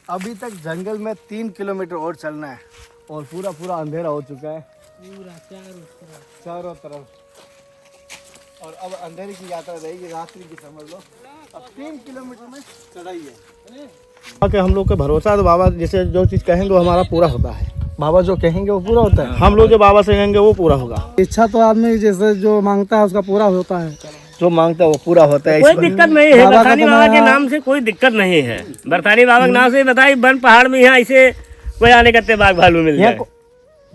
अभी तक जंगल में 3 किलोमीटर और चलना है और पूरा पूरा अंधेरा हो चुका है पूरा चारों तरफ। और अब अंधेरे की यात्रा रहेगी, रात्रि की समझ लो। अब 3 किलोमीटर में चढ़ाई है। हम लोग का भरोसा तो बाबा जैसे जो चीज़ कहेंगे वो हमारा पूरा होता है। बाबा जो कहेंगे वो पूरा होता है, हम लोग जो बाबा से कहेंगे वो पूरा होगा। इच्छा तो आदमी जैसे जो मांगता है उसका पूरा होता है, जो मांगता है वो पूरा होता है। कोई दिक्कत नहीं है, बरसानी बाबा के नाम से कोई दिक्कत नहीं है। बरसानी बाबा के नाम से बताई वन पहाड़ में यहाँ ऐसे कोई आने करते बाघ भालू मिल जाए।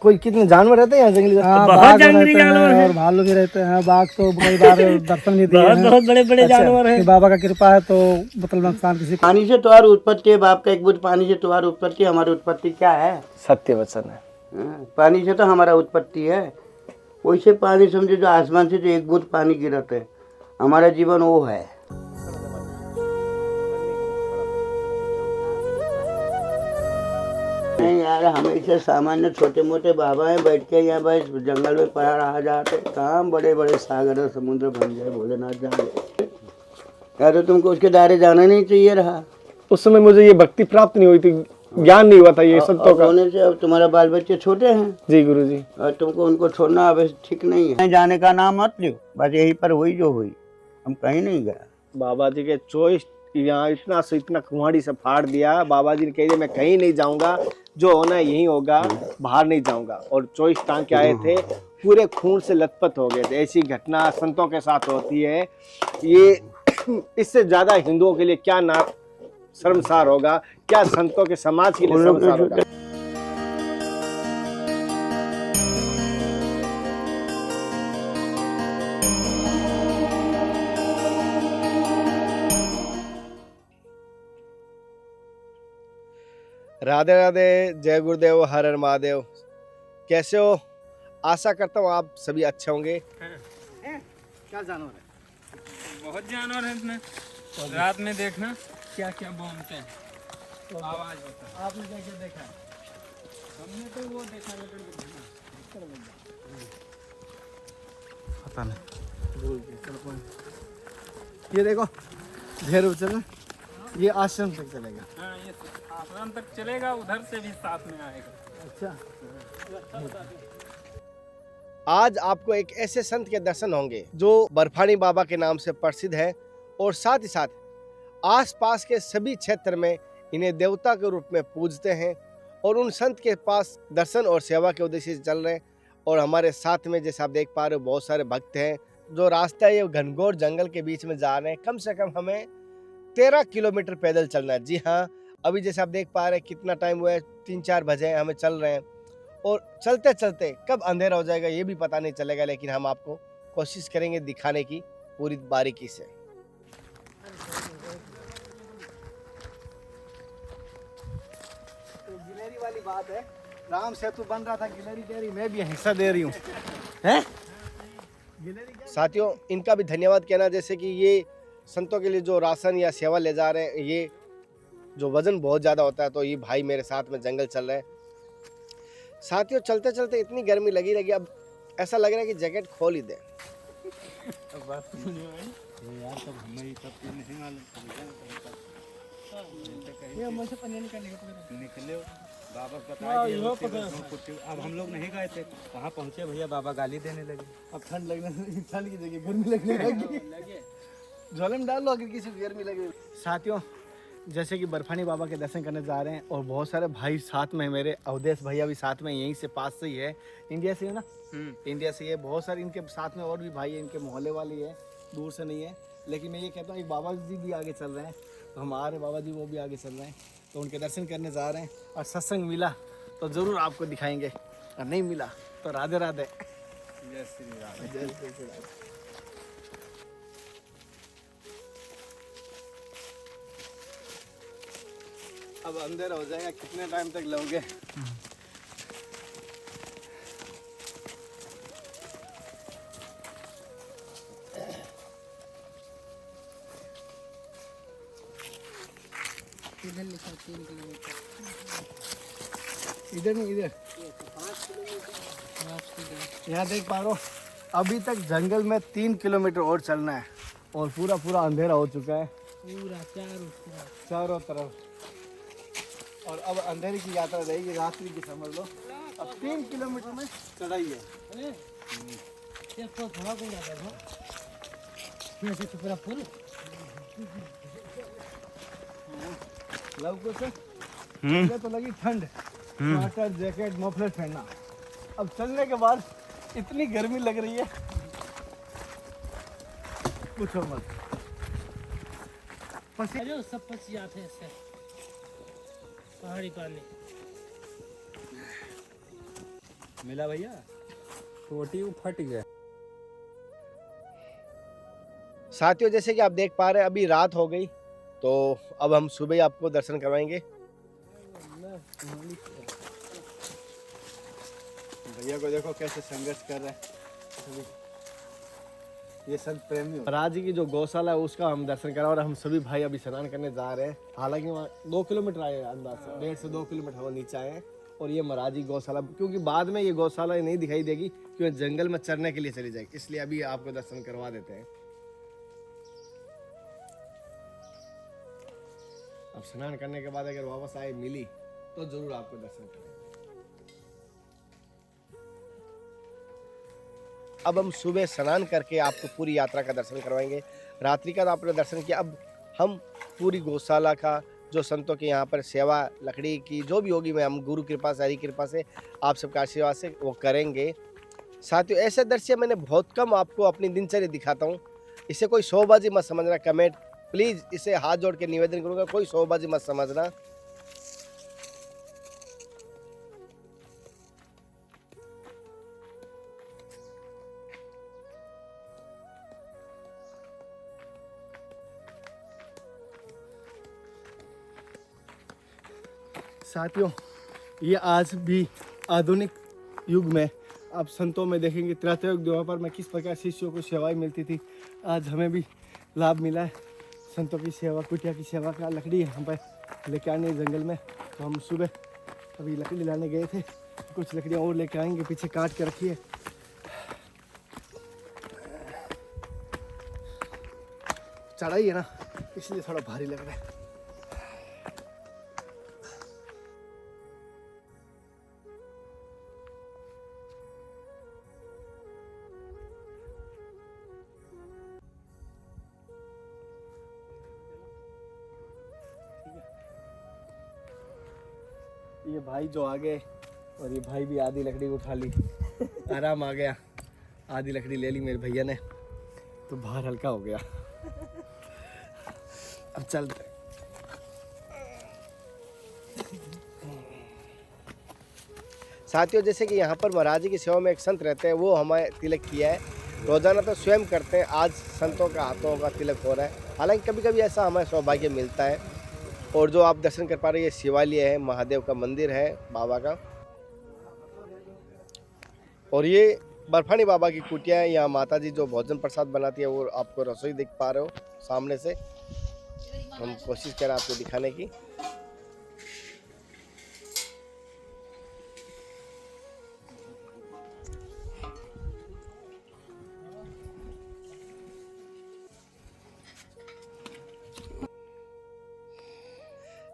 कोई कितने जानवर रहते हैं यहाँ जंगली? बहुत जंगली जानवर और भालू भी रहते हैं। बाघ तो कई बार दर्शन भी दिए हैं। बहुत बड़े बड़े जानवर हैं। बाबा का कृपा है तो मतलब नुकसान किसी पानी से तुम्हारी उत्पत्ति है। बाप का एक बूंद पानी से तुम्हारी उत्पत्ति, हमारी उत्पत्ति क्या है? सत्य वचन है। पानी से तो हमारा उत्पत्ति है। वैसे पानी समझो जो आसमान से जो एक बूंद पानी गिरता है, हमारा जीवन वो है। नहीं यार, हमेशा सामान्य छोटे मोटे बाबा हैं, बैठ के यहाँ बस जंगल में पड़ा रहा जाते। कहाँ बड़े बड़े सागर और समुद्र बन जाए भोलेनाथ जाने। या तो तुमको उसके दायरे जाना नहीं चाहिए रहा। उस समय मुझे ये भक्ति प्राप्त नहीं हुई थी, ज्ञान नहीं हुआ था ये संतों का। होने से अब तुम्हारा बाल बच्चे छोटे हैं जी गुरु जी, और तुमको उनको छोड़ना अब ठीक नहीं है। जाने का नाम मत लो, बस यहीं पर हुई जो हुई, हम कहीं नहीं गए। बाबा जी के चॉइस यहाँ इतना से इतना कुहाड़ी से फाड़ दिया। बाबा जी ने कह दिया मैं कहीं नहीं जाऊंगा, जो होना है यही होगा, बाहर नहीं जाऊंगा। और चॉइस टांग के आए थे, पूरे खून से लथपथ हो गए थे। ऐसी घटना संतों के साथ होती है। ये इससे ज्यादा हिंदुओं के लिए क्या ना शर्मसार होगा, क्या संतों के समाज के लिए शर्मसार होगा। राधे राधे, जय गुरुदेव, हर हर महादेव। कैसे हो? आशा करता हूँ आप सभी अच्छे होंगे। क्या जानवर है? बहुत जानवर है इसमें। रात में देखना क्या क्या बोलते हैं, आवाज होता है। आपने क्या क्या देखा? हमने तो वो देखा पता नहीं। ये देखो भैरव चल, ये आश्रम तक चलेगा। हाँ, ये आश्रम तक चलेगा, उधर से भी साथ में आएगा। अच्छा, आज आपको एक ऐसे संत के दर्शन होंगे जो बर्फानी बाबा के नाम से प्रसिद्ध है और साथ ही साथ आसपास के सभी क्षेत्र में इन्हें देवता के रूप में पूजते हैं। और उन संत के पास दर्शन और सेवा के उद्देश्य से चल रहे हैं। और हमारे साथ में जैसे आप देख पा रहे हो बहुत सारे भक्त हैं। जो रास्ता है ये घनघोर जंगल के बीच में जा रहे हैं। कम से कम हमें 13 किलोमीटर पैदल चलना है। जी हाँ, अभी जैसे आप देख पा रहे हैं कितना टाइम हुआ है, 3-4 बजे हमें चल रहे हैं। और चलते चलते कब अंधेरा हो जाएगा ये भी पता नहीं चलेगा, लेकिन हम आपको कोशिश करेंगे दिखाने की पूरी बारीकी से। तो गिलहरी वाली बात है, राम सेतु बन रहा था, गिलहरी कह रही मैं भी हिस्सा दे रही हूँ। साथियों, इनका भी धन्यवाद कहना, जैसे कि ये संतों के लिए जो राशन या सेवा ले जा रहे हैं, ये जो वजन बहुत ज़्यादा होता है, तो ये भाई मेरे साथ में जंगल चल रहे हैं। साथियों, चलते चलते इतनी गर्मी लगी, अब ऐसा लग रहा है कि जैकेट खोल ही दे। अब हम लोग नहीं गए थे, वहाँ पहुँचे भैया बाबा गाली देने लगे। अब ठंड लगने, ठंड की जगह गर्मी लगने लगी। झोले में डाल लो अगर किसी को गर्मी लगे। साथियों, जैसे कि बर्फानी बाबा के दर्शन करने जा रहे हैं और बहुत सारे भाई साथ में, मेरे अवधेश भैया भी साथ में, यहीं से पास से ही है, इंडिया से है ना, इंडिया से है। बहुत सारे इनके साथ में और भी भाई है, इनके मोहल्ले वाले है, दूर से नहीं है। लेकिन मैं ये कहता हूँ एक बाबा जी भी आगे चल रहे हैं, तो हमारे बाबा जी वो भी आगे चल रहे हैं, तो उनके दर्शन करने जा रहे हैं। और सत्संग मिला तो ज़रूर आपको दिखाएंगे, और नहीं मिला तो राधे राधे, जय श्री राम। जय श्री राम। अब अंधेरा हो जाएगा, कितने टाइम तक लोगे? इधर लिखा 3 किलोमीटर, इधर नहीं, इधर 5 किलोमीटर। यहाँ देख पा रहे हो, अभी तक जंगल में 3 किलोमीटर और चलना है और पूरा पूरा अंधेरा हो चुका है पूरा चारों चारों तरफ। और अब अंधेरे की यात्रा रहेगी, रात्रि की समझ लो। अब 3 किलोमीटर में चढ़ाई है। लव को से पहले तो लगी ठंड, स्वेटर जैकेट मफलर पहनना। अब चलने के बाद इतनी गर्मी लग रही है, पूछो मत। सब पच जाते हैं इससे, पहाड़ी पानी मिला भैया, टोटी वो फट गया। साथियों, जैसे कि आप देख पा रहे हैं अभी रात हो गई, तो अब हम सुबह ही आपको दर्शन करवाएंगे। भैया को देखो कैसे संघर्ष कर रहे हैं। ये संत प्रेमी महाराज जी की जो गौशाला है उसका हम दर्शन करा, और हम सभी भाई अभी स्नान करने जा रहे हैं। हालांकि वहाँ 2 किलोमीटर आए हैं, अंदाज से 1.5 से 2 किलोमीटर हम नीचे आए हैं। और ये महाराज जी गौशाला, क्योंकि बाद में ये गौशाला नहीं दिखाई देगी, क्योंकि जंगल में चरने के लिए चली जाएगी, इसलिए अभी आपको दर्शन करवा देते हैं। अब स्नान करने के बाद अगर वापस आए मिली तो जरूर आपको दर्शन करेंगे। अब हम सुबह स्नान करके आपको पूरी यात्रा का दर्शन करवाएंगे। रात्रि का तो आपने दर्शन किया, अब हम पूरी गौशाला का जो संतों के यहाँ पर सेवा लकड़ी की जो भी होगी, मैं हम गुरु कृपा से, हरि कृपा से, आप सबका आशीर्वाद से वो करेंगे। साथियों, ऐसे दृश्य मैंने बहुत कम आपको अपनी दिनचर्या दिखाता हूँ। इसे कोई शोबाजी मत समझना। कमेंट प्लीज़, इसे हाथ जोड़ के निवेदन करूँगा, कोई शोबाजी मत समझना। साथियों, ये आज भी आधुनिक युग में आप संतों में देखेंगे, त्रेता द्वापर में किस प्रकार शिष्यों को सेवाएं मिलती थी, आज हमें भी लाभ मिला है संतों की सेवा, कुटिया की सेवा का। लकड़ी हम पे लेके आने जंगल में, तो हम सुबह अभी लकड़ी लाने गए थे, कुछ लकड़ियाँ और लेके आएंगे, पीछे काट के रखी है। चढ़ाई है ना, इसलिए थोड़ा भारी लग रहा है। ये भाई जो आ गए, और ये भाई भी आधी लकड़ी उठा ली, आराम आ गया, आधी लकड़ी ले ली मेरे भैया ने, तो भार हल्का हो गया। अब चलते हैं। साथियों, जैसे कि यहाँ पर महाराज जी की सेवा में एक संत रहते हैं, वो हमें तिलक किया है। रोजाना तो स्वयं करते हैं, आज संतों का हाथों का तिलक हो रहा है। हालांकि कभी कभी ऐसा हमें सौभाग्य मिलता है। और जो आप दर्शन कर पा रहे हैं, ये शिवालय है, महादेव का मंदिर है बाबा का। और ये बर्फानी बाबा की कुटिया है। यहाँ माता जी जो भोजन प्रसाद बनाती है, वो आपको रसोई देख पा रहे हो सामने से। हम कोशिश कर रहे हैं आपको दिखाने की।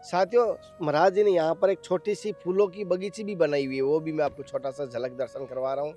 साथियों, महाराज जी ने यहाँ पर एक छोटी सी फूलों की बगीची भी बनाई हुई है, वो भी मैं आपको छोटा सा झलक दर्शन करवा रहा हूँ।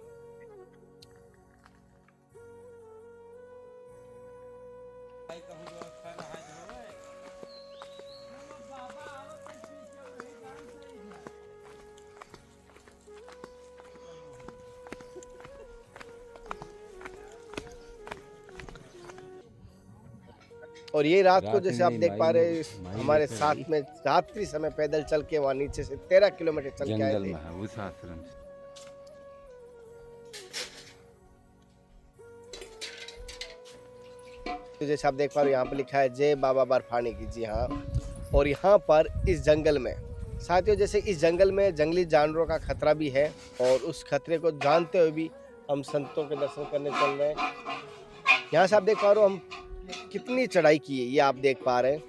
और ये रात को जैसे आप देख पा रहे हैं, हमारे साथ में रात्रि समय पैदल चल के वहाँ नीचे से 13 किलोमीटर चल के आए थे। तो जैसे आप देख पा रहे हो, यहाँ पर लिखा है जय बाबा बर्फानी की। जी हाँ, और यहाँ पर इस जंगल में साथियों, जैसे इस जंगल में जंगली जानवरों का खतरा भी है, और उस खतरे को जानते हुए भी हम संतों के दर्शन करने चल रहे हैं। यहाँ से आप देख पा रहे हो हम कितनी चढ़ाई की है, ये आप देख पा रहे हैं।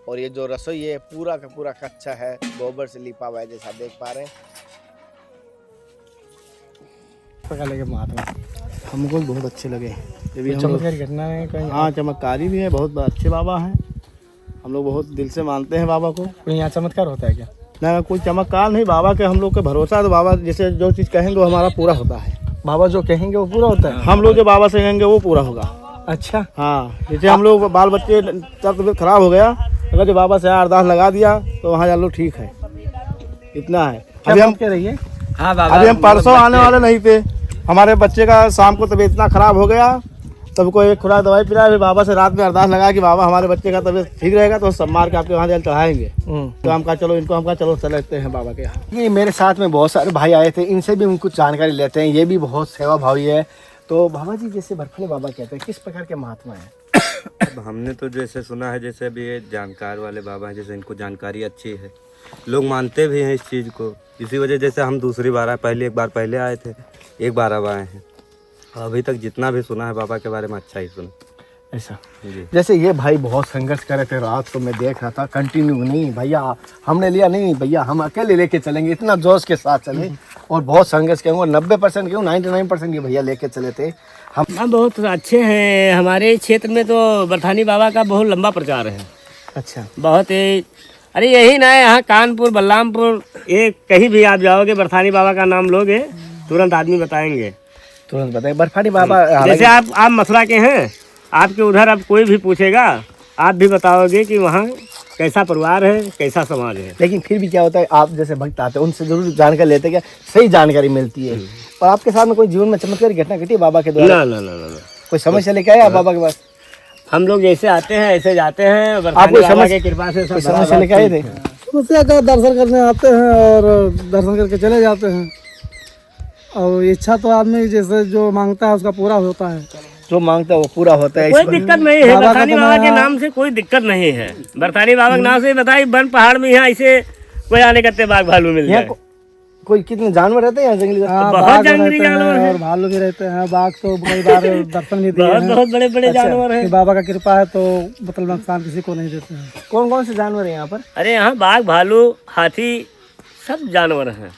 और ये जो रसोई है पूरा का पूरा कच्चा है, गोबर से लिपा हुआ है जैसा देख पा रहे हैं। के महात्मा हमको बहुत अच्छे लगे। ये भी हम चमत्कारी घटना है कहीं? हाँ, चमत्कारी भी है, बहुत अच्छे बाबा हैं। हम लोग बहुत दिल से मानते हैं बाबा को। कोई यहाँ चमत्कार होता है क्या? ना, कोई चमत्कार नहीं, बाबा के हम लोग के भरोसा है। तो बाबा जैसे जो चीज़ कहेंगे वो हमारा पूरा होता है। बाबा जो कहेंगे वो पूरा होता है? हम लोग जो बाबा से कहेंगे वो पूरा होगा। अच्छा। हाँ, जैसे हम लोग बाल बच्चे तबियत खराब हो गया, अगर जो बाबा से अरदास लगा दिया तो वहाँ चलो ठीक है, इतना है। अभी हम कह रही है? हाँ बाबा, अभी हम परसों आने वाले नहीं थे, हमारे बच्चे का शाम को तबीयत इतना खराब हो गया, तब को एक खुराक दवाई पिलाया, फिर बाबा से रात में अरदास लगा कि बाबा हमारे बच्चे का तबीयत ठीक रहेगा तो सब मार के आपके वहाँ जल चढ़ाएंगे। तो हम कहा चलो इनको, हम कहा चलो चलते हैं बाबा के यहाँ। ये मेरे साथ में बहुत सारे भाई आए थे, इनसे भी हम कुछ जानकारी लेते हैं। ये भी बहुत सेवा भावी है। तो बाबा जी, जैसे बर्फानी बाबा कहते हैं, किस प्रकार के महात्मा है? अब हमने तो जैसे सुना है, जैसे अभी ये जानकार वाले बाबा हैं, जैसे इनको जानकारी अच्छी है, लोग मानते भी हैं इस चीज़ को। इसी वजह जैसे हम दूसरी बार आए, पहले एक बार पहले आए थे, एक बार अब आए हैं। अभी तक जितना भी सुना है बाबा के बारे में अच्छा ही सुना। ऐसा जी। जैसे ये भाई बहुत संघर्ष कर रहे थे, रात को मैं देख रहा था कंटिन्यू, नहीं भैया हमने लिया, नहीं भैया हम अकेले लेके चलेंगे, इतना जोश के साथ चले और बहुत संघर्ष किया। 90% क्यों 99% ये भैया लेके चले थे। हम बहुत अच्छे हैं। हमारे क्षेत्र में तो बरथानी बाबा का बहुत लंबा प्रचार है। अच्छा। बहुत ही, अरे यही ना है, यहाँ कानपुर, बलरामपुर, ये कहीं भी आप जाओगे बरथानी बाबा का नाम लोगे तुरंत आदमी बताएंगे। तुरंत बताए बर्फानी बाबा। जैसे आप मथुरा के हैं, आपके उधर अब कोई भी पूछेगा, आप भी बताओगे कि वहाँ कैसा परिवार है, कैसा समाज है। लेकिन फिर भी क्या होता है, आप जैसे भक्त आते हैं उनसे जरूर जानकारी लेते हैं, क्या सही जानकारी मिलती है। और आपके साथ में कोई जीवन में चमत्कारी घटना घटी है बाबा के द्वारा? ना, कोई समस्या लेके आए आप बाबा के पास? हम लोग जैसे आते हैं ऐसे जाते हैं। आप बरथानी कोई बाबा की कृपा से सब समस्या लेके आए थे? समस्या का दर्शन करने आते हैं और दर्शन करके चले जाते हैं। और इच्छा तो आदमी जैसे जो मांगता है उसका पूरा होता है। जो मांगता है वो पूरा होता है। कोई दिक्कत नहीं है। बाबा का बरथानी तो बाबा के नाम- नाम से कोई दिक्कत नहीं है। बरथानी बाबा के नाम से बताइए, वन पहाड़ में यहाँ ऐसे कोई आने करते बाघ भालू मिल यहाँ जाए। कोई कितने जानवर रहते हैं यहाँ जंगली? हाँ, बहुत बाघ जंगली रहते हैं जानवर हैं। और भालू भी रहते हैं। बाघ तो कई बार दर्शन भी दिए बहुत हैं। बहुत बड़े बड़े जानवर कि हैं। बाबा का कृपा है तो मतलब नुकसान किसी को नहीं देते हैं। कौन कौन से जानवर है यहाँ पर? अरे यहाँ बाघ भालू हाथी सब जानवर हैं।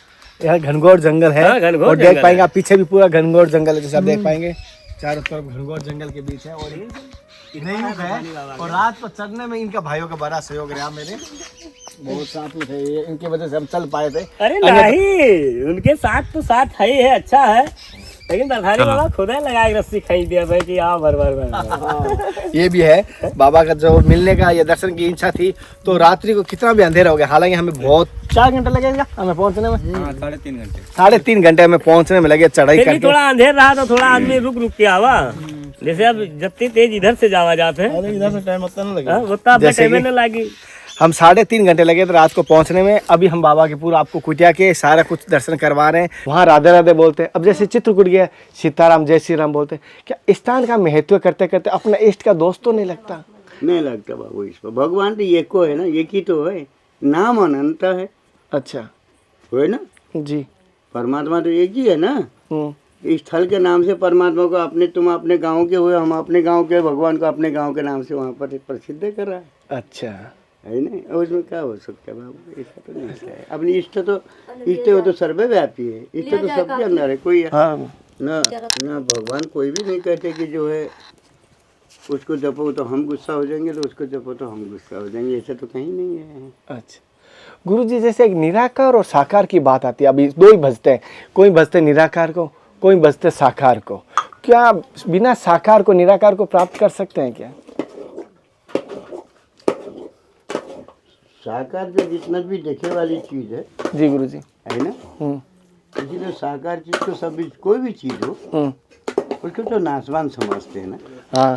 यहाँ घनघोर जंगल है। हाँ, घनघोर और देख जंगल पाएंगे आप पीछे भी पूरा घनघोर जंगल है, जैसे आप देख पाएंगे चारों तरफ घनघोर जंगल के बीच है। और ये नहीं है, और रात को चढ़ने में इनका भाइयों का बड़ा सहयोग रहा। मेरे बहुत साथ में थे ये, इनकी वजह से हम चल पाए थे। अरे नहीं, उनके साथ तो साथ है ही है, अच्छा है। लेकिन बरथानी बाबा खुद ही लगा के रस्सी खींच दिया भाई कि आओ भर भर। ये भी है बाबा का जो मिलने का या दर्शन की इच्छा थी। तो रात्रि को कितना भी अंधेरा हो गया, हालांकि हमें बहुत 4 घंटे लगेगा हमें पहुंचने में। 3.5 घंटे। 3.5 घंटे हमें पहुंचने में लगे चढ़ाई फिर भी करके। थोड़ा अंधेर रहा तो थोड़ा आदमी रुक के आवा। जैसे अब जितनी तेज इधर से जावा जाते हैं, अरे इधर से टाइम उतना नहीं लगेगा। उतना अपने जैसे टाइम कि- में लगी। हम 3.5 घंटे लगे थे रात को पहुंचने में। अभी हम बाबा के पूरा आपको कुटिया के सारा कुछ दर्शन करवा रहे हैं। वहाँ राधे राधे बोलते हैं। अब जैसे चित्रकूट गया, सीताराम जय श्री राम बोलते हैं। क्या स्थान का महत्व करते करते अपना इष्ट का दोस्त तो नहीं लगता? नहीं लगता बाबू इस पर। भगवान तो एक को है ना, एक ही तो है, नाम अनंत है। अच्छा है ना, जी। परमात्मा तो एक ही है ना। इस स्थल के नाम से परमात्मा को अपने, तुम अपने गांव के हुए, हम अपने गांव के, भगवान को अपने गांव के नाम से वहाँ पर प्रसिद्ध कर रहा है। अच्छा है नहीं, और उसमें क्या हो सकता है बाबू? ऐसा तो नहीं होता है। अपनी इष्ट वो तो सर्वव्यापी है। इष्ट तो सबके अंदर है। कोई हाँ। ना भगवान कोई भी नहीं कहते कि जो है उसको जपो तो हम गुस्सा हो जाएंगे, तो उसको जपो तो हम गुस्सा हो जाएंगे, ऐसा तो कहीं नहीं है। अच्छा गुरुजी, जैसे एक निराकार और साकार की बात आती है, अभी दो ही भजते हैं, कोई भजते निराकार को, कोई भजते साकार को। क्या बिना साकार को निराकार को प्राप्त कर सकते हैं क्या? साकार जो जितना भी देखे वाली चीज है जी गुरुजी। है ना, इसीलिए साकार चीज तो सब, कोई भी चीज हो उसको तो नाशवान समझते हैं ना। हाँ,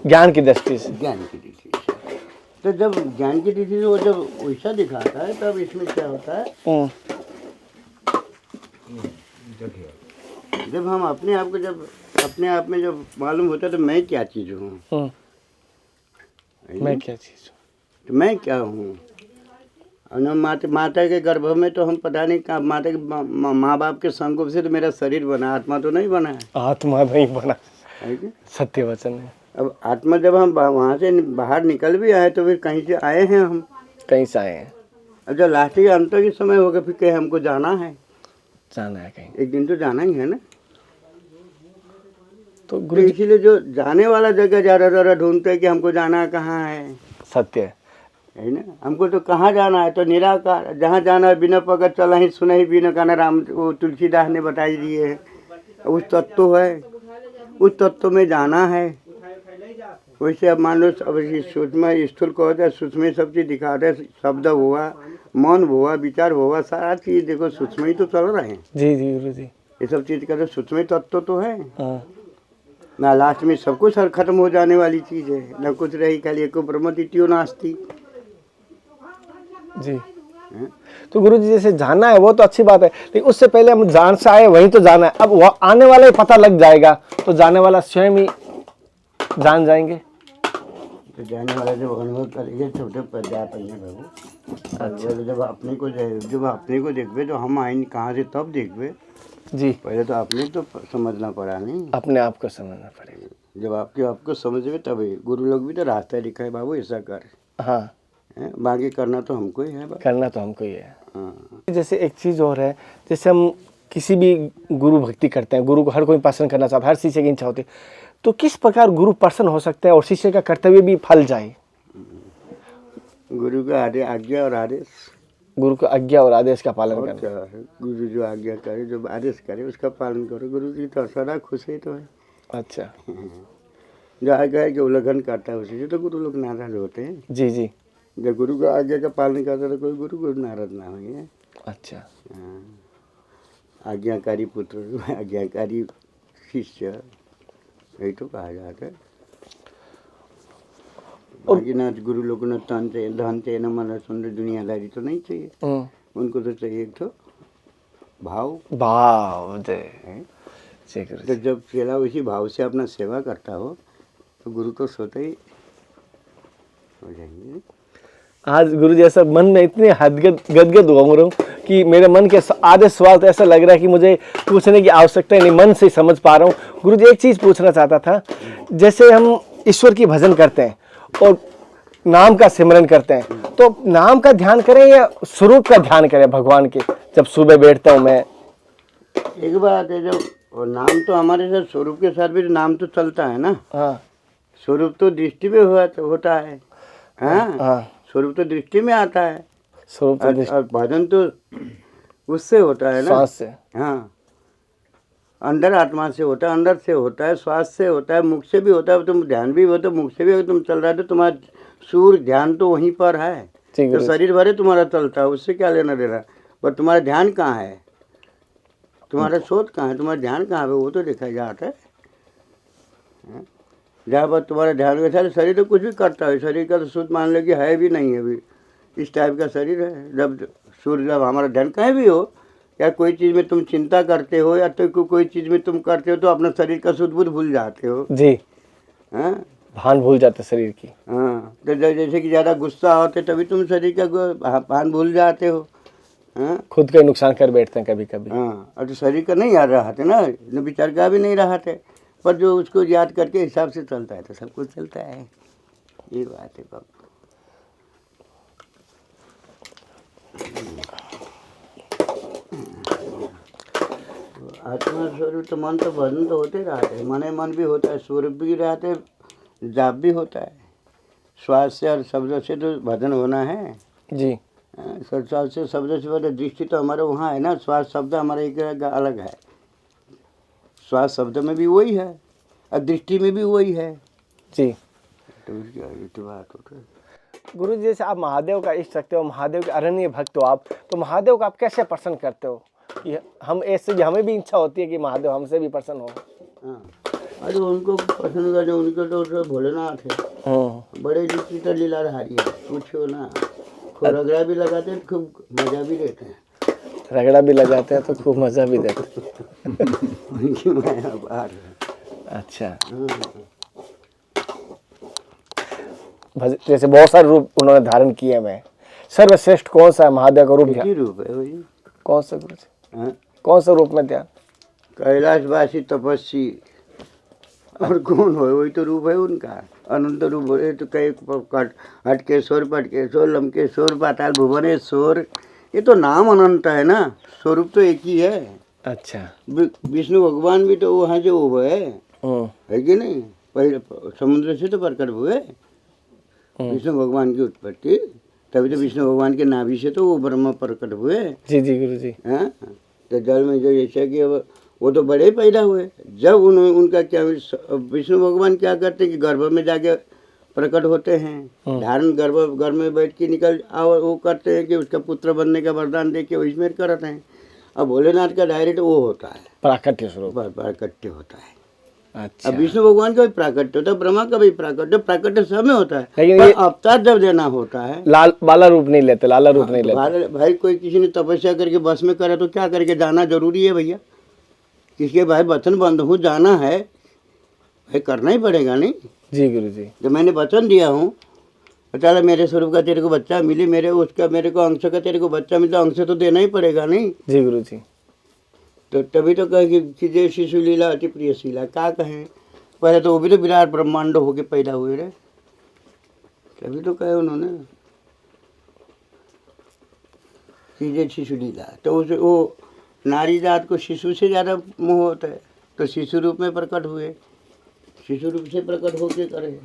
ज्ञान की दृष्टि से। ज्ञान की दृष्टि से। तो जब ज्ञान की दृष्टि से वो जब वैसा दिखाता है, तब इसमें क्या होता है, जब हम अपने आप को, जब अपने आप में जब मालूम होता है तो मैं क्या चीज हूँ, मैं क्या चीज हूँ, तो मैं क्या हूँ। और न माता के गर्भ में तो हम पता नहीं कहाँ, माता के माँ बाप के संकोच से तो मेरा शरीर बना, आत्मा तो नहीं बना है। आत्मा नहीं बना, है क्या? सत्य वचन है। अब आत्मा जब हम वहाँ से बाहर निकल भी आए तो फिर कहीं से आए हैं हम, कहीं से आए हैं, अब जब लास्ट के अंत के समय होगा फिर कहीं हमको जाना है, जाना है कहीं। एक दिन तो जाना ही है ना। तो तो इसीलिए जो जाने वाला जगह ज़्यादा ढूंढते हैं कि हमको जाना कहाँ है, सत्य है ना। हमको तो कहाँ जाना है, तो निराकार, जहाँ जाना है बिना पकड़ चला ही सुना ही बिना गाना, राम वो तुलसीदास ने बताई दिए है। उस तत्व है, उस तत्व में जाना है। वैसे अब मान लो अब सूक्ष्म स्थूल को होता है, सूक्ष्म सब चीज़ दिखाते हैं, शब्द हुआ, मन हुआ, विचार हुआ, सारा चीज़ देखो सूक्ष्म ही तो चल रहे हैं। जी जी गुरु जी। ये सब चीज़ का तो सूक्ष्म तत्व तो है हाँ ना। लास्ट में सब कुछ खत्म हो जाने वाली चीज़ है, न कुछ रही, खाली एको ब्रह्म द्वितीयो नास्ति। जी। तो गुरु जी जैसे जाना है वो तो अच्छी बात है, लेकिन उससे पहले हम जान से आए वहीं तो जाना है। अब वो आने वाला ही पता लग जाएगा तो जाने वाला स्वयं ही जान जाएंगे। तो जाने वाला जब अनुभव करेंगे छोटे पर्याप्त है बाबू। अच्छा। जब अपने को देखबे तो हम आएंगे कहाँ से, तब देखबे। जी, पहले तो आपने तो समझना पड़ा नहीं, अपने आप को समझना पड़ेगा। जब आपको समझे तभी गुरु लोग भी तो रास्ता दिखाए, बाबू ऐसा कर, हाँ है? बाकी करना तो हमको ही है बाबू। करना तो हमको ही है। हाँ। जैसे एक चीज़ और है, जैसे हम किसी भी गुरु भक्ति करते हैं, गुरु को हर कोई पसंद करना चाहता है, हर शिष्य की इच्छा होती है, तो किस प्रकार गुरु प्रसन्न हो सकता है और शिष्य का कर्तव्य भी फल जाए? गुरु का आज्ञा और आदेश, गुरु का आज्ञा और आदेश का पालन और करना। क्या है, गुरु जो आज्ञा करे, जो आदेश करे उसका पालन करो। गुरु की तो सदा खुश ही तो है। अच्छा। जो आज्ञा के उल्लंघन करता है उसी से तो गुरु लोग नाराज होते हैं। जी जी। जब गुरु का आज्ञा का पालन करता है तो कोई गुरु को नाराज ना होंगे। अच्छा। हाँ। आज्ञाकारी पुत्र, आज्ञाकारी शिष्य, यही तो कहा जाता है। बाकी ना गुरु लोग न तन चाहिए, धन चाहिए, न मन सुंदर दुनियादारी तो नहीं चाहिए। उनको तो चाहिए एक तो भाव। भाव जय है। जय गुरु तो जी। जब चेला उसी भाव से अपना सेवा करता हो तो गुरु तो स्वतः ही हो जाएंगे। आज गुरु जी ऐसा मन में इतने गदगद हो रहा हूँ कि मेरे मन के आधे सवाल तो ऐसा लग रहा है कि मुझे पूछने की आवश्यकता ही नहीं, मन से समझ पा रहा हूँ। गुरु जी एक चीज़ पूछना चाहता था, जैसे हम ईश्वर की भजन करते हैं और नाम का सिमरन करते हैं, तो नाम का ध्यान करें या स्वरूप का ध्यान करें भगवान के? जब सुबह बैठता हूँ मैं, एक बात है, जब और नाम तो हमारे साथ स्वरूप के साथ भी नाम तो चलता है ना। हाँ स्वरूप तो दृष्टि में होता है। हाँ, हाँ, स्वरूप तो दृष्टि में आता है, स्वरूप तो और भजन तो उससे होता है ना। श्वास से। हाँ, अंदर आत्मा से होता है, अंदर से होता है, श्वास से होता है, मुख से भी होता है। तुम ध्यान भी हो तो मुख से भी अगर तुम चल रहा है तो तुम्हारा सूर ध्यान तो वहीं पर है। तो शरीर भरे तुम्हारा चलता है, उससे क्या लेना देना। पर तुम्हारा ध्यान कहाँ है, तुम्हारा सोच कहाँ है, तुम्हारा ध्यान कहाँ है, वो तो देखा जाता है। जहाँ पर तुम्हारा ध्यान वैसा है, शरीर तो कुछ भी करता है, शरीर का तो सूद मान लो कि है भी नहीं है, अभी इस टाइप का शरीर है। जब सूर्य, जब हमारा ध्यान कहीं भी हो, या कोई चीज़ में तुम चिंता करते हो या तो कोई चीज़ में तुम करते हो तो अपना शरीर का शुद्ध बुद्ध भूल जाते हो जी। हाँ, भान भूल जाते शरीर की। हाँ। तो जैसे कि ज़्यादा गुस्सा होते तभी तुम शरीर का भान भूल जाते हो। हाँ, खुद का नुकसान कर बैठते हैं कभी कभी। हाँ, और तो शरीर का नहीं याद रहा थे ना, न विचार का भी नहीं रहा थे, पर जो उसको याद करके हिसाब से चलता है तो सब कुछ चलता है। ये बात है बाबू। आत्मा स्वरूप तो मन तो भजन तो होते रहते हैं, मने मन भी होता है, स्वरूप भी रहते, जाप भी होता है। श्वास से और शब्द से तो भजन होना है जी। श्वास से शब्द से दृष्टि तो हमारे वहाँ है ना। श्वास शब्द हमारा एक अलग है, श्वास शब्द में भी वही है और दृष्टि में भी वही है जी। तो बात होता है। गुरु जी जैसे आप महादेव का इष्ट रखते हो, महादेव के अरण्य भक्त हो आप, तो महादेव को आप कैसे प्रसन्न करते हो? कि हम ऐसे, हमें भी इच्छा होती है कि महादेव हमसे भी प्रसन्न हो। हाँ, अरे उनको पसंद कर, उनके तो भोलेनाथ है, बड़े जी तो लीलाधारी है, पूछो ना। खूब रगड़ा भी लगाते हैं, खूब मजा भी देते हैं। रगड़ा भी लगाते हैं तो खूब मजा भी देते हैं। उनकी माया बाहर है। अच्छा। जैसे बहुत सारे रूप उन्होंने धारण किए हैं, सर्वश्रेष्ठ कौन सा है महादेव का रूप? रूप है वही। कौन सा गुरु जी? हाँ? कौन सा रूप में ध्यान? कैलाशवासी तपस्वी और कौन हो, वही तो रूप है उनका, अनंत रूप बोले तो कई हटकेश्वर, पटकेश्वर, लंकेश्वर, पाताल भुवनेश्वर, ये तो नाम अनंत है ना, स्वरूप तो एक ही है। अच्छा। विष्णु भगवान भी तो वहाँ से वो है कि नहीं, पहले समुद्र से तो प्रकट हुए विष्णु भगवान की उत्पत्ति, तभी तो विष्णु भगवान के नाभि से तो वो ब्रह्म प्रकट हुए। जी जी गुरु जी। हाँ, तो जल में जो जैसे कि अब वो तो बड़े पैदा हुए, जब उनका क्या विष्णु भगवान क्या करते हैं कि गर्भ में जाके प्रकट होते हैं, धारण गर्भ में बैठ के निकल आओ, वो करते हैं कि उसका पुत्र बनने का वरदान दे के वो इसमें करते हैं। अब भोलेनाथ का डायरेक्ट वो होता है, प्राकट्य स्वरूप, प्राकट्य होता है। अच्छा। अब विष्णु भगवान का भी प्राकट्य होता है, ब्रह्मा का भी प्राकट्य सब में होता है, लेकिन पर अवतार जब देना होता है बाला रूप नहीं लेते, लाला रूप नहीं लेते। भाई कोई किसी ने तपस्या करके बस में करे तो क्या करके जाना जरूरी है भैया, किसके भाई वचन बंद हूँ जाना है भाई, करना ही पड़ेगा नहीं। जी गुरु जी। जब मैंने वचन दिया हूँ, चलो मेरे स्वरूप का तेरे को बच्चा मिले, मेरे को अंश का तेरे को बच्चा मिलता, अंश तो देना ही पड़ेगा नहीं। जी गुरु जी। तो तभी तो कहे कि जय शिशु लीला अति प्रिय शीला, क्या कहें, पहले तो वो भी तो विराट ब्रह्मांड होके पैदा हुए रहे, तभी तो कहे उन्होंने कि जय शिशु लीला। तो उसे वो नारी जात को शिशु से ज़्यादा मोह होता है, तो शिशु रूप में प्रकट हुए, शिशु रूप से प्रकट होके करे,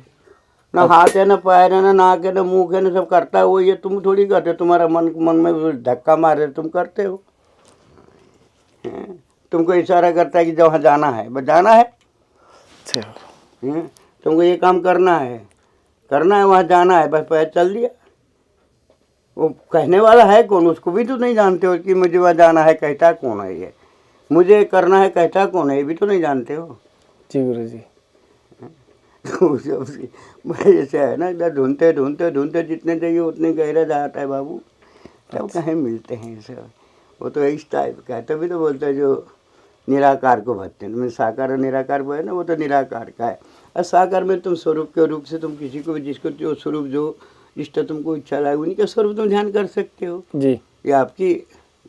ना हाथ है, ना पैर है, ना नाक है, ना मुँह है, ना सब करता है वो, ये तुम थोड़ी करते, तुम्हारा मन में धक्का मार रहे तुम करते हो। तुमको इशारा करता है कि जहाँ जाना है बस जाना है, तुमको ये काम करना है वहाँ जाना है, बस पैर चल दिया। वो कहने वाला है कौन, उसको भी तो नहीं जानते हो कि मुझे वहाँ जाना है, कहता कौन है ये, मुझे करना है कहता कौन है, ये भी तो नहीं जानते हो। जी गुरु जी। तो ऐसे है ना, इधर ढूंढते ढूंढते ढूंढते जितने चाहिए उतने गहरा जाता है बाबू, तब कहीं मिलते हैं सब, वो तो इस टाइप का है। तभी तो बोलते हैं जो निराकार को भजते हैं, साकार और निराकार वो है ना, वो तो निराकार का है। और साकार में तुम स्वरूप के रूप से तुम किसी को भी, जिसको जो स्वरूप जो जिसका तुमको इच्छा लगे उन्हीं का स्वरूप तुम ध्यान कर सकते हो जी। ये आपकी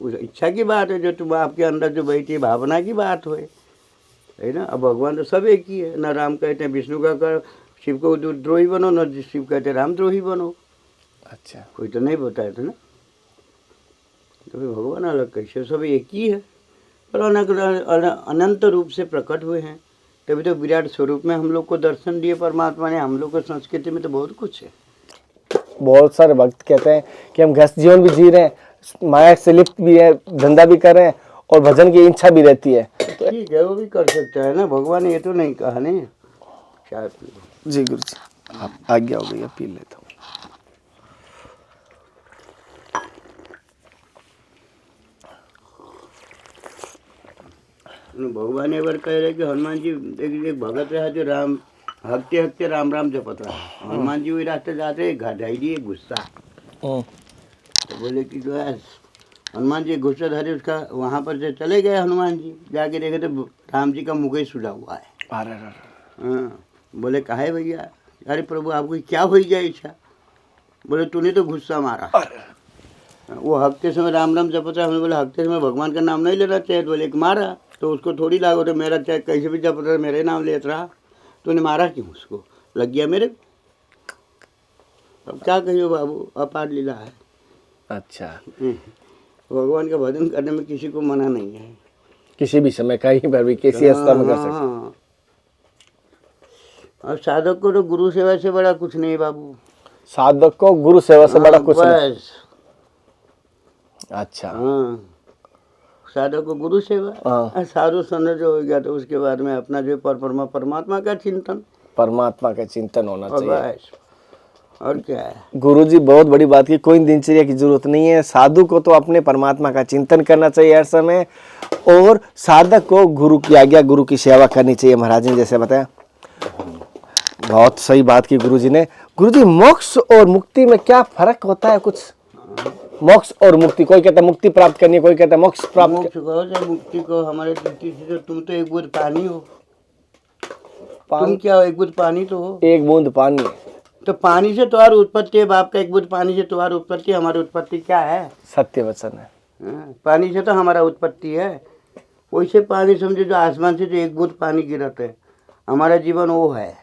इच्छा की बात है, जो तुम आपके अंदर जो बैठी है भावना की बात है ना। अब भगवान तो सब एक ही है, न राम कहते हैं विष्णु का कर शिव को द्रोही बनो, न शिव कहते राम द्रोही बनो। अच्छा। कोई तो नहीं बताया था ना, तो फिर भगवान अलग कैसे, सब एक ही है और अनंत रूप से प्रकट हुए हैं, तभी तो विराट स्वरूप में हम लोग को दर्शन दिए परमात्मा ने। हम लोग को संस्कृति में तो बहुत कुछ है। बहुत सारे भक्त कहते हैं कि हम गृहस्थ जीवन भी जी रहे हैं, माया से लिप्त भी है, धंधा भी कर रहे हैं और भजन की इच्छा भी रहती है, तो ठीक है वो भी कर सकता है ना, भगवान ने ये तो नहीं कहा नहीं। चाय पी लो। जी गुरु जी, आप आज्ञा हो गई, पी लेता हूँ। भगवान एक बार कह रहे कि हनुमान जी एक भगत रहा जो राम हकते हकते राम राम जपत रहा। हनुमान जी वही रास्ते जाते घटाई दिए गुस्सा, तो बोले कि जो है हनुमान जी गुस्सा धरे उसका, वहाँ पर से चले गए हनुमान जी, जाके देखे तो राम जी का मुँह ही सुझा हुआ है। हाँ, बोले काहे भैया, अरे प्रभु आपको क्या हो गया इच्छा, बोले तूने तो गुस्सा मारा। वो हकते समय राम राम जपत रहा, हमने बोला हकते समय भगवान का नाम नहीं लेना चाहिए, बोले कि मारा तो उसको थोड़ी लागो, तो मेरा चाहे कैसे भी जप रहा मेरे नाम लेता रहा, तूने मारा क्यों, उसको लग गया मेरे। अब क्या कहियो बाबू, अपार लीला है। अच्छा। भगवान का भजन करने में किसी को मना नहीं है, किसी भी समय कहीं पर भी किसी अवस्था में कर सकते। और साधक को तो गुरु सेवा से बड़ा कुछ नहीं बाबू, साधक को गुरु सेवा से बड़ा कुछ नहीं। अच्छा। हाँ, साधक को गुरु सेवा, साधु संत जो हो गया तो उसके बाद में अपना जो परमात्मा का चिंतन, परमात्मा का चिंतन होना चाहिए। और क्या है। गुरुजी बहुत बड़ी बात की, कोई दिनचर्या की जरूरत नहीं है, साधु को तो अपने परमात्मा का चिंतन करना चाहिए हर समय, और साधक को गुरु की आज्ञा, गुरु की सेवा करनी चाहिए। महाराज ने जैसे बताया, बहुत सही बात की गुरुजी ने। गुरुजी, मोक्ष और मुक्ति में क्या फर्क होता है कुछ? मोक्ष और मुक्ति, कोई कहता है मुक्ति प्राप्त करनी है, कोई कहता है मोक्ष प्राप्त। मुक्ति को हमारे दृष्टि से तुम तो एक बूंद पानी हो, तुम क्या हो, एक बूंद पानी तो हो, एक बूंद पानी। तो पानी से तुम्हारी उत्पत्ति है, बाप का एक बूंद पानी से तुम्हारी उत्पत्ति, हमारी उत्पत्ति क्या है? सत्य वचन है। पानी से तो हमारा उत्पत्ति है। वैसे पानी समझे जो आसमान से जो एक बूंद पानी गिरत है, हमारा जीवन वो है।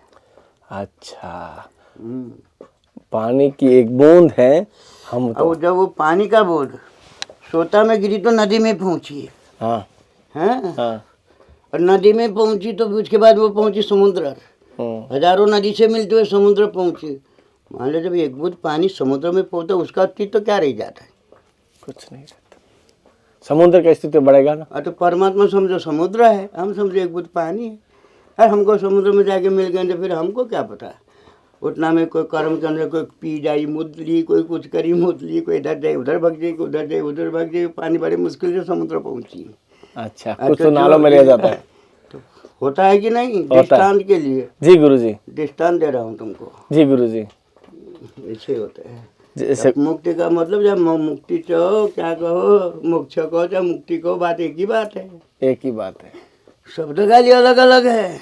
अच्छा, पानी की एक बूंद है हम तो। और जब वो पानी का बूंद सोता में गिरी तो नदी में पहुंची। हाँ हैं? हाँ। और नदी में पहुंची तो उसके बाद वो पहुंची समुद्र। हजारों नदी से मिलते हुए समुद्र पहुंची। मान लो जब एक बूंद पानी समुद्र में पहुंचता उसका अस्तित्व तो क्या रह जाता है? कुछ नहीं रहता, समुद्र का अस्तित्व बढ़ेगा ना। तो परमात्मा समझो समुद्र है, हम समझो एक बूंद पानी है। और हमको समुद्र में जाके मिल गए तो फिर हमको क्या पता? उतना में कोई कर्म के अंदर कोई पी जाई मुद ली, कोई कुछ करी मुद ली, कोई इधर जाए उधर भाग जाए, उधर जाए उधर भाग जाए, पानी बड़े मुश्किल से समुद्र पहुंची। अच्छा, कुछ तो नालों में ले जाता है। तो होता है कि नहीं? दृष्टांत के लिए। जी गुरुजी, दृष्टांत दे रहा हूँ तुमको। जी गुरुजी। ऐसे होता है। जैसे मुक्ति का मतलब जब मुक्ति चाहो क्या कहो, मोक्ष कहो चाहे मुक्ति कहो, बात एक ही बात है। एक ही बात है। शब्द का लिए अलग अलग है।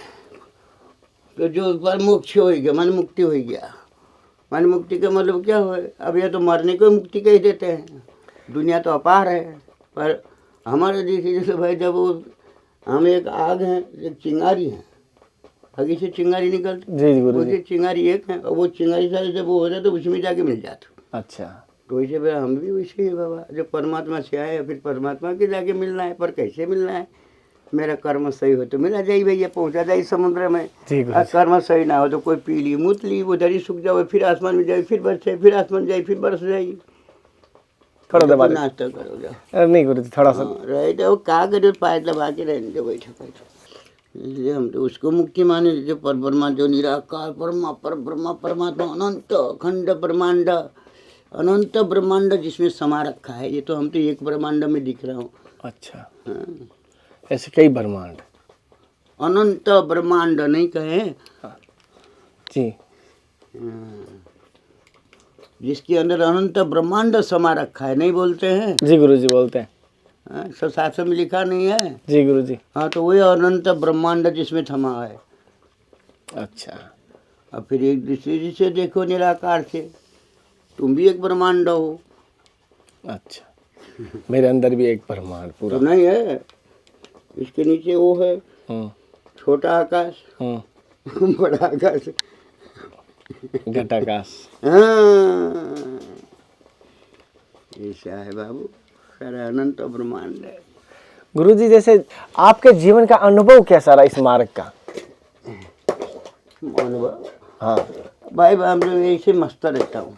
तो जो पर मोक्ष हो गया मन मुक्ति हो गया। मन मुक्ति का मतलब क्या हो? अब ये तो मरने को मुक्ति कह देते हैं। दुनिया तो अपार है, पर हमारे जैसे भाई जब वो हम एक आग हैं, एक चिंगारी है, आगे से चिंगारी निकलती। जी गुरुजी। वो चिंगारी एक है और वो चिंगारी सारे जब वो हो जाए तो उसमें जाके मिल जाते। अच्छा, तो वैसे भाई हम भी वैसे ही बाबा, जब परमात्मा से आए फिर परमात्मा के जाके मिलना है। पर कैसे मिलना है? मेरा कर्म सही हो तो मिला जाए भैया, पहुंचा जाए समुद्र में। और कर्म सही ना हो तो कोई पी ली मुत ली, उधर ही सूख जाओ, फिर आसमान में जाए, फिर बरसे, फिर आसमान जाए, फिर बरस जाए। थोड़ा दबा दे। नाश्ता करो जाओ। अरे नहीं गुरुजी, थोड़ा सा रहे तो का करो, पाए दबा के रहने दो, बैठो बैठो। इसलिए हम तो उसको मुक्ति माने जो परब्रह्मा, जो निराकार परमात्मा अनंत अखंड ब्रह्मांड, अनंत ब्रह्मांड जिसमें समा रखा है। ये तो हम तो एक ब्रह्मांड में दिख रहा हूँ। अच्छा, ऐसे कई ब्रह्मांड, अनंत ब्रह्मांड नहीं कहे जी, जिसके अंदर अनंत ब्रह्मांड समा रखा है, नहीं बोलते हैं? जी गुरुजी बोलते हैं। सब शास्त्र में लिखा नहीं है? जी गुरुजी। हाँ, तो वही अनंत ब्रह्मांड जिसमें थमा है। अच्छा, अब फिर एक दूसरे से देखो निराकार से, तुम भी एक ब्रह्मांड हो। अच्छा, मेरे अंदर भी एक ब्रह्मांड पूरा तो नहीं है? इसके नीचे वो है छोटा आकाश, बड़ा आकाश, घटाकाश। हाँ, ऐसा है बाबू, सारा अनंत ब्रह्मांड है। गुरुजी, जैसे आपके जीवन का अनुभव कैसा रहा इस मार्ग का? अनुभव? हाँ भाई मैं ऐसे मस्त रहता हूँ।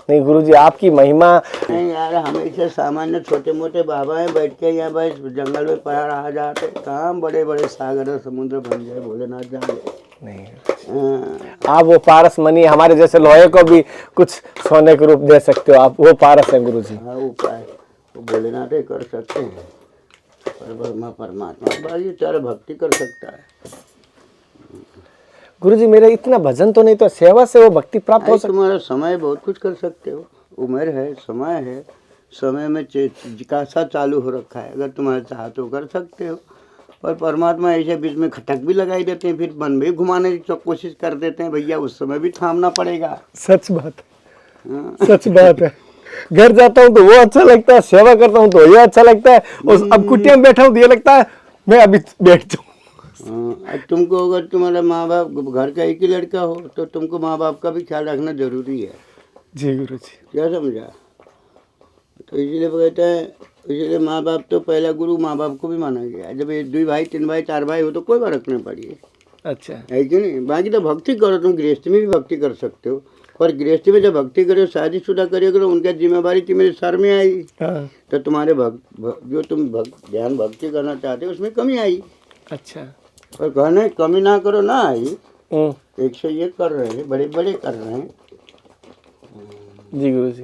नहीं गुरुजी, आपकी महिमा। नहीं यार, हमेशा सामान्य छोटे मोटे बाबा हैं, बैठ के यहाँ भाई जंगल में पड़ा रहा जाते, कहाँ बड़े बड़े सागर समुद्र बन जाए, भोलेनाथ जाने। नहीं, हाँ। आप वो पारस मनी, हमारे जैसे लोहे को भी कुछ सोने के रूप दे सकते हो, आप वो पारस हैं गुरुजी। हाँ, उपाय वो भोलेनाथ ही कर सकते हैं, पर ब्रह्मा परमात्मा भाई चार भक्ति कर सकता है। गुरुजी, मेरा इतना भजन तो नहीं, तो सेवा से वो भक्ति प्राप्त हो सकती। तुम्हारा समय बहुत कुछ कर सकते हो, उम्र है, समय है, समय में जिज्ञासा चालू हो रखा है, अगर तुम्हारा चाह तो कर सकते हो। पर परमात्मा ऐसे बीच में खटक भी लगाई देते हैं, फिर मन भी घुमाने की कोशिश कर देते हैं, भैया उस समय भी थामना पड़ेगा। सच बात है, सच बात है। घर जाता हूँ तो वो अच्छा लगता है, सेवा करता हूँ तो ये अच्छा लगता है, और अब कुटिया में बैठा हूँ तो ये लगता है मैं अभी बैठ जाऊँ। तुमको अगर तुम्हारा माँ बाप घर का एक ही लड़का हो तो तुमको माँ बाप का भी ख्याल रखना जरूरी है। जी गुरुजी। क्या समझा? तो इसलिए कहते हैं, इसलिए माँ बाप तो पहला गुरु माँ बाप को भी माना गया। जब ये 2 भाई 3 भाई 4 भाई हो तो कोई फर्क नहीं पड़ी, अच्छा है कि नहीं? बाकी तो भक्ति करो, तुम गृहस्थी में भी भक्ति कर सकते हो, पर गृहस्थी में जब भक्ति करो, शादीशुदा करोगे तो उनकी जिम्मेवारी तुम्हारे सर में आई। तो तुम्हारे जो तुम ध्यान भक्ति करना चाहते हो उसमें कमी आई। अच्छा, और कहने कमी ना करो ना आई, 101 कर रहे हैं, बड़े बड़े कर रहे हैं। जी गुरुजी।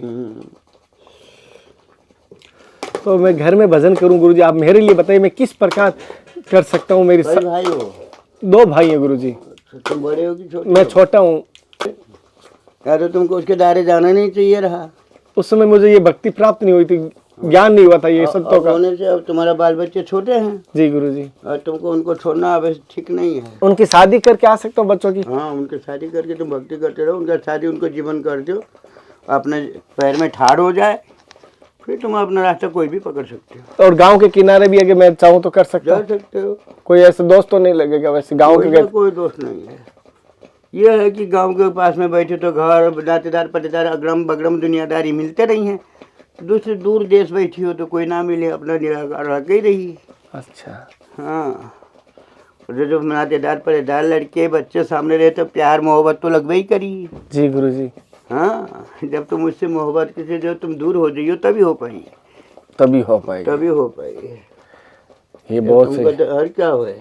तो मैं घर में भजन करूं गुरुजी, आप मेरे लिए बताइए मैं किस प्रकार कर सकता हूं? मेरी भाई हो? 2 भाई हैं गुरुजी। तुम बड़े हो कि छोटे? मैं छोटा हूँ। या तो तुमको उसके दायरे जाना नहीं चाहिए रहा। उस समय मुझे ये भक्ति प्राप्त नहीं हुई थी, ज्ञान नहीं हुआ था ये सत्यों का। होने से अब तुम्हारा बाल बच्चे छोटे हैं। जी गुरुजी। और तुमको उनको छोड़ना अब ठीक नहीं है। उनकी शादी करके आ सकता हूँ बच्चों की? हाँ, उनकी शादी करके तुम भक्ति करते रहो, उनका शादी उनको जीवन कर दो, अपने पैर में ठाड़ हो जाए, फिर तुम अपना रास्ता कोई भी पकड़ सकते हो, और गांव के किनारे भी अगर मैं चाहूँ तो कर सकता जा हूँ? सकते हो। कोई ऐसा दोस्त तो नहीं लगेगा वैसे गांव कोई के? का कोई दोस्त नहीं है। ये है कि गांव के पास में बैठे तो घर नातेदार पटेदार अगड़म बगड़म दुनियादारी मिलते नहीं है। दूसरे दूर देश बैठी हो तो कोई ना मिले, अपना निराकार रह के ही रही। अच्छा। हाँ, जो नातेदार पटेदार लड़के बच्चे सामने रहे तो प्यार मोहब्बत तो लगवे ही करी। जी गुरुजी। हाँ, जब तुम उससे मोहब्बत किसी जो तुम दूर हो जाइयो तभी हो पाई, तभी हो पाएगी। तभी हो पाई। ये बहुत तुमको सही। हर क्या हुए,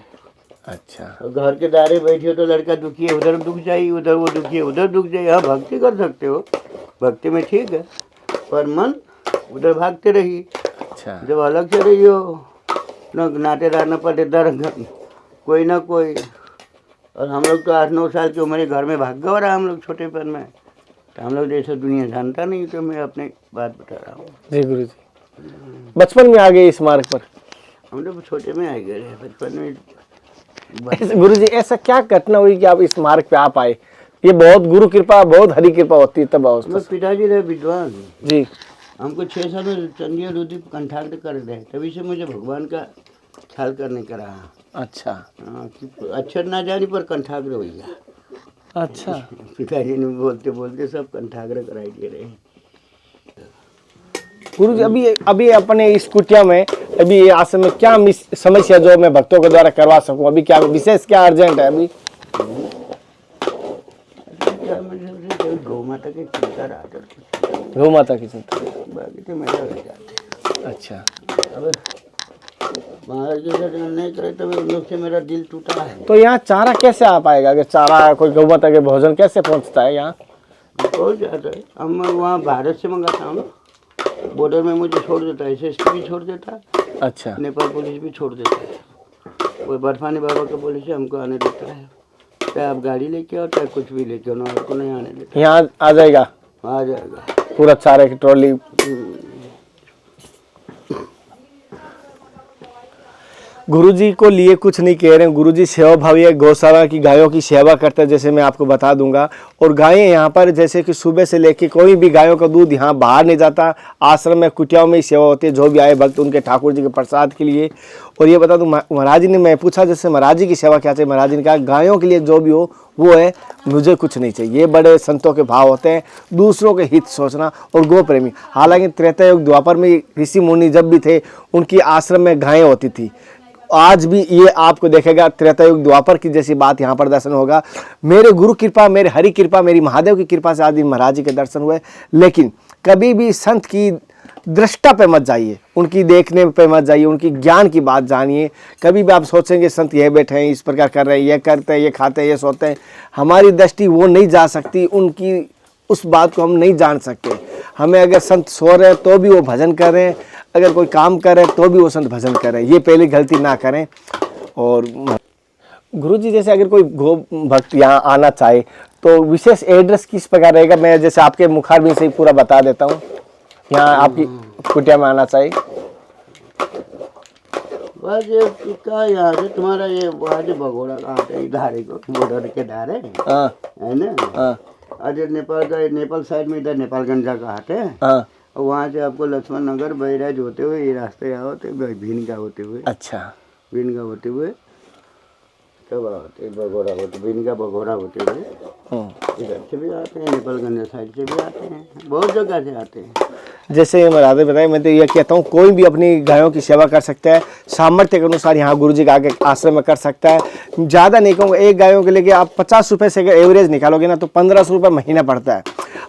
अच्छा। और घर के दायरे बैठे हो तो लड़का दुखी है उधर दुख जाए, उधर वो दुखी है उधर दुख जाए। हाँ, भक्ति कर सकते हो, भक्ति में ठीक है, पर मन उधर भागते रही। अच्छा। जब अलग से रही हो न नातेदार न पटेदार कोई ना कोई। और हम लोग तो 8-9 साल की उम्र घर में भाग गया रहा हम लोग छोटेपन में, तो हम लोग जैसे दुनिया जानता नहीं, तो मैं अपनी बात बता रहा हूँ। जी गुरुजी। बचपन में आ गए इस मार्ग पर? हम लोग छोटे में आ गए बचपन में। गुरुजी ऐसा क्या घटना हुई कि आप इस मार्ग पे आ पाए? ये बहुत गुरु कृपा, बहुत हरि कृपा होती है तब अवस्था। हमारे पिताजी रहे विद्वान जी। हमको 6 साल में चंडी और रुद्र कंठाग्र कर दे, तभी से मुझे भगवान का ख्याल करने का रहा। अच्छा। हाँ, कि अक्षर ना जानी पर कंठाग्र हो गया। अच्छा। पिताजी ने बोलते बोलते सब कंठाग्र कराई दे रहे। गुरुजी अभी अभी अपने इस कुटिया में अभी ये आश्रम में क्या समस्या जो मैं भक्तों के द्वारा करवा सकूं? अभी क्या विशेष क्या अर्जेंट है अभी? क्या मुझे गौ माता की चिंता रहा था, गौ माता की चिंता। बाकी तो मेरा हो जाते। अच्छा। अब महाराज जी से नहीं करे तो उन लोग से मेरा दिल टूटा है। तो यहाँ चारा कैसे आ पाएगा? अगर चारा कोई गौ माता के भोजन कैसे पहुँचता है यहाँ? पहुँच जाता है, हम वहाँ भारत से मंगाता हूँ, बॉर्डर में मुझे छोड़ देता है, SSP भी छोड़ देता है, अच्छा। नेपाल पुलिस भी छोड़ देता है। कोई बर्फानी बाबा का पुलिस है हमको आने देता है, चाहे आप गाड़ी लेके आओ चाहे कुछ भी लेके आओ, ना आपको नहीं आने देता। यहाँ आ जाएगा? आ जाएगा पूरा चारे की ट्रॉली। गुरुजी को लिए कुछ नहीं कह रहे हैं। गुरुजी सेवा भावी है, गौशाला की गायों की सेवा करते हैं, जैसे मैं आपको बता दूंगा। और गायें यहाँ पर जैसे कि सुबह से लेके कोई भी गायों का दूध यहाँ बाहर नहीं जाता, आश्रम में कुटियाओं में ही सेवा होती है, जो भी आए भक्त उनके ठाकुर जी के प्रसाद के लिए। और ये बता दूं, महाराज जी ने, मैं पूछा जैसे महाराज जी की सेवा क्या चाहिए, महाराज जी ने कहा गायों के लिए जो भी हो वो है, मुझे कुछ नहीं चाहिए। ये बड़े संतों के भाव होते हैं, दूसरों के हित सोचना और गो प्रेमी। हालांकि त्रेता युग द्वापर में ऋषि मुनि जब भी थे उनकी आश्रम में गायें होती थी। आज भी ये आपको देखेगा त्रेता युग द्वापर की जैसी बात यहाँ पर दर्शन होगा। मेरे गुरु कृपा, मेरे हरि कृपा, मेरी महादेव की कृपा से आज दिन महाराज जी के दर्शन हुए। लेकिन कभी भी संत की दृष्टा पे मत जाइए, उनकी देखने पे मत जाइए, उनकी ज्ञान की बात जानिए। कभी भी आप सोचेंगे संत ये बैठे हैं, इस प्रकार कर रहे हैं, ये करते हैं, ये खाते हैं, ये सोते हैं, हमारी दृष्टि वो नहीं जा सकती, उनकी उस बात को हम नहीं जान सकते। हमें अगर संत सो रहे हैं तो भी वो भजन कर रहे हैं, अगर कोई काम कर रहे हैं तो भी वो संत भजन कर रहे हैं, ये पहली गलती ना करें। और गुरुजी जैसे अगर कोई गो भक्त यहाँ आना चाहे तो विशेष एड्रेस किस प्रकार रहेगा? मैं जैसे आपके मुखारबिंद से ही पूरा बता देता हूँ। यहाँ आपकी कुटिया में आना चाहिए बस ये क्या यहाँ से तुम्हारा ये वहाँ से भगोड़ा कहाँ है, धारे को बॉर्डर के धारे है ना। हाँ। अजय नेपाल का, नेपाल साइड में इधर नेपालगंज का घाट है। हाँ। और वहाँ से आपको लक्ष्मण नगर बैराज होते हुए ये रास्ते आओ तो भीनगा होते हुए, अच्छा, भीनगा होते हुए तब आते भगोड़ा होते, भीनगा भगोड़ा होते हुए इधर से भी आते हैं, नेपालगंज साइड से भी आते हैं, बहुत जगह से आते हैं। जैसे महाराज बताया, मैं तो ये कहता हूँ कोई भी अपनी गायों की सेवा कर सकता है, सामर्थ्य के अनुसार यहाँ गुरुजी के आगे आश्रम में कर सकता है। ज़्यादा नहीं कहूँगा, एक गायों के लिए आप 50 रुपये से अगर एवरेज निकालोगे ना तो 1500 रुपये महीना पड़ता है।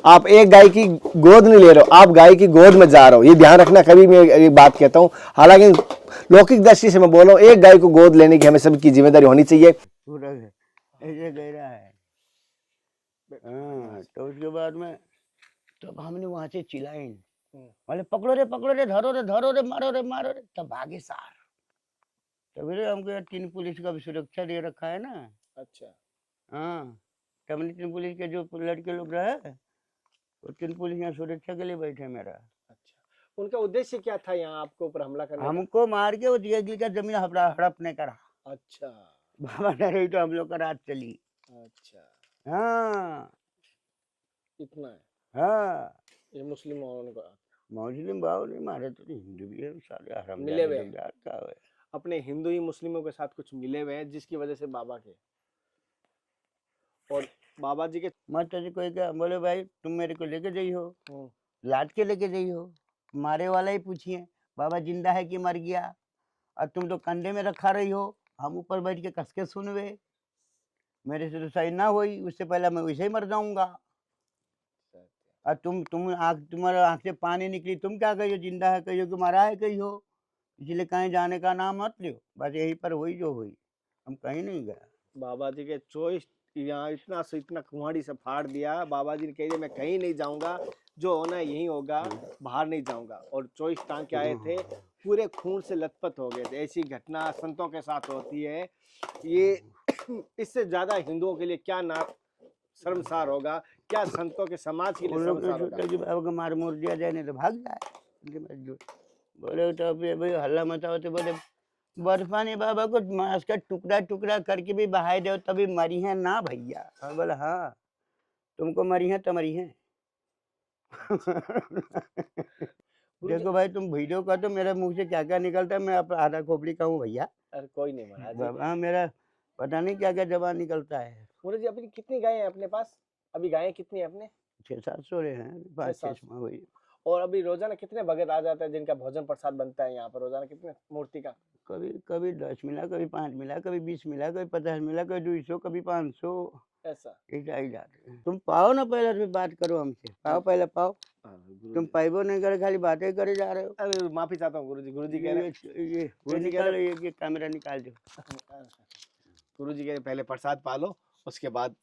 आप एक गाय की गोद नहीं ले रहे हो, आप गाय की गोद में जा रहे हो, ये ध्यान रखना। कभी मैं एक बात कहता हूँ, हालांकि लौकिक दृष्टि से मैं बोल रहा हूँ, एक गाय को गोद लेने की हमें सबकी जिम्मेदारी होनी चाहिए। ऐसे गहरा है। हाँ, तो उसके बाद में तब हमने वहां से चिल्लाए, बोले पकड़ो रे, धरो रे, धरो रे, मारो रे, मारो रे, तब भागे सार। तभी हमको 3 पुलिस का भी सुरक्षा दे रखा है ना। अच्छा। हाँ, तब 3 पुलिस के जो लड़के लोग रहे वो 3 पुलिस यहाँ सुरक्षा के लिए बैठे मेरा। अच्छा, उनका उद्देश्य क्या था यहाँ आपके ऊपर हमला करने का? हमको मार के वो दिया का जमीन हड़पने का रहा। अच्छा। बाबा ने रही तो हम लोग का रात चली। अच्छा, हाँ, इतना है। हाँ, ये मुस्लिम का मुस्लिम भाव नहीं, हमारे तो हिंदू भी है सारे हराम मिले हुए हैं। क्या है। अपने हिंदू ही मुस्लिमों के साथ कुछ मिले हुए हैं जिसकी वजह से बाबा के और बाबा जी के मत तो कोई क्या बोले भाई तुम मेरे को लेके जाइ हो, लाद के लेके जाइ हो, मारे वाला ही पूछिए बाबा जिंदा है कि मर गया, और तुम तो कंधे में रखा रही हो, हम ऊपर बैठ के कस के सुनवे, मेरे से तो सही ना हुई, उससे पहले मैं वैसे ही मर जाऊंगा। और तुम्हारे आंख से पानी निकली, तुम क्या कहियो जिंदा है कहियो कि मरा है कहियो, इसलिए कहीं जाने का नाम मत लियो, बस यही पर हुई जो हुई, हम कहीं नहीं गए। बाबा जी के चॉइस यहाँ इतना से इतना कुहाड़ी से फाड़ दिया, बाबा जी ने कह दिया मैं कहीं नहीं जाऊंगा, जो होना है यही होगा, बाहर नहीं जाऊंगा, और चॉइस टांग के आए थे, पूरे खून से लथपथ हो गए थे। ऐसी घटना संतों के साथ होती है, ये इससे ज्यादा हिंदुओं के लिए क्या ना शर्मसार होगा, क्या संतों के समाज के लिए उन लोग शर्मसार तो होगा। सोचते कि बाबा को मार मोड़ दिया जाए नहीं तो भाग जाए, बोले तो अभी भाई हल्ला मचा होते, बोले बर्फानी बाबा को मांस का टुकड़ा टुकड़ा करके भी बहाई दो तभी मरी है ना भैया। और बोला हाँ तुमको मरी है तो मरी है। देखो भाई तुम वीडियो का तो मेरे मुंह से क्या क्या निकलता है, मैं आधा खोपड़ी का हूँ भैया। अरे कोई नहीं महाराज जी। बाबा मेरा पता नहीं क्या क्या जबान निकलता है। मुझे जी अभी कितनी गायें हैं अपने पास? अभी गायें कितनी है अपने? 600-700 हैं, 5-6 हुई। और अभी रोजाना कितने भगत आ जाते हैं जिनका भोजन प्रसाद बनता है यहाँ पर? रोजाना कितने मूर्ति का? कभी कभी 10 मिला, कभी 5 मिला, कभी 20 मिला, कभी 50 मिला, कभी 200, कभी 500, ऐसा? ऐसा ही जाते हैं। तुम पाओ ना पहले, फिर बात करो हमसे, पाओ पहले पाओ। तुम पाइबो नहीं करे, खाली बातें करे जा रहे हो। अरे माफी चाहता हूँ गुरुजी, गुरुजी कह रहे ये निकालो, ये कैमरा निकाल दो। गुरुजी कह रहे पहले प्रसाद पालो उसके बाद